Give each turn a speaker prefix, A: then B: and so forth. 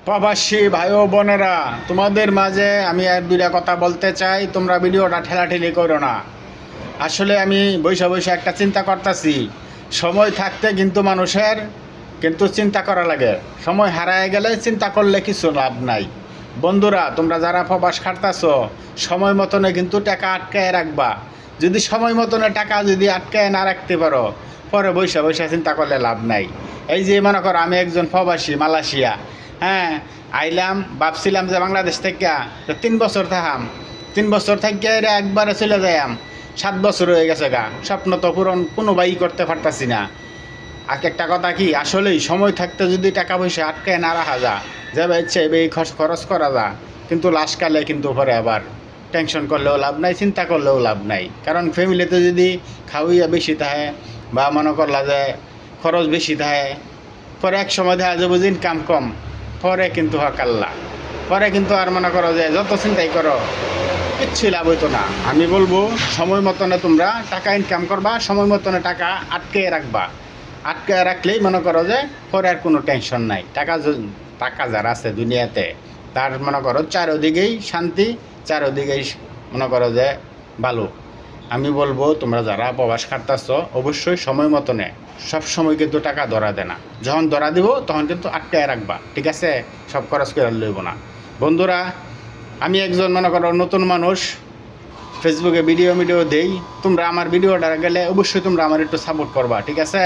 A: প্রবাসী ভাই ও বোনেরা, তোমাদের মাঝে আমি আর দুইটা কথা বলতে চাই। তোমরা ভিডিওটা ঠেলাঠেলি করো না। আসলে আমি বৈশা বৈশা একটা চিন্তা করতেছি, সময় থাকতে কিন্তু মানুষের কিন্তু চিন্তা করা লাগে। সময় হারায় গেলে চিন্তা করলে কিছু লাভ নাই। বন্ধুরা, তোমরা যারা প্রবাস খাটতাছো, সময় মতনে কিন্তু টাকা আটকায় রাখবা। যদি সময় মতনে টাকা যদি আটকায় না রাখতে পারো, পরে বৈশা বৈশা চিন্তা করলে লাভ নাই। এই যে মনে করো, আমি একজন প্রবাসী মালয়েশিয়া, হ্যাঁ, আইলাম, ভাবছিলাম যে বাংলাদেশ থেকে 3 বছর থাকাম, 3 বছর থেকে একবারে চলে যাইম। 7 বছর হয়ে গেছে গা, স্বপ্ন তো পূরণ কোনোভাবেই করতে পারতাছি না। আর একটা কথা কি, আসলেই সময় থাকতে যদি টাকা পয়সা আটকায় না রাখা যাবে ইচ্ছে এই খরচ করা কিন্তু লাস্টকালে কিন্তু পরে আবার টেনশন করলেও লাভ নাই, চিন্তা করলেও লাভ নাই। কারণ ফ্যামিলিতে যদি খাওয়াইয়া বেশি থাকে বা মনে করলা যে খরচ বেশি থাকে, পরে এক সময় দেখা যাবো যে ইনকাম কম, পরে কিন্তু হকাল্লা, পরে কিন্তু আর মনে করো যে যত চিন্তাই করো কিচ্ছুই লাভ হইতো না। আমি বলবো, সময় মতনে তোমরা টাকা ইনকাম করবা, সময় মতনে টাকা আটকে রাখবা। আটকে রাখলেই মনে করো যে পরে আর কোনো টেনশন নাই। টাকা যারা আছে দুনিয়াতে, তার মনে করো চারোদিকেই শান্তি, চারোদিকেই মনে করো যে ভালো। আমি বলবো, তোমরা যারা প্রবাস খাটতেছ, অবশ্যই সময় মতনে সব সময় কিন্তু টাকা ধরা দেয় না। যখন ধরা দিব তখন কিন্তু আটকায় রাখবা, ঠিক আছে? সব খরচ করে লইব না। বন্ধুরা, আমি একজন মনে করো নতুন মানুষ, ফেসবুকে ভিডিও দেই। তোমরা আমার ভিডিওটা গেলে অবশ্যই তোমরা আমার একটু সাপোর্ট করবা, ঠিক আছে?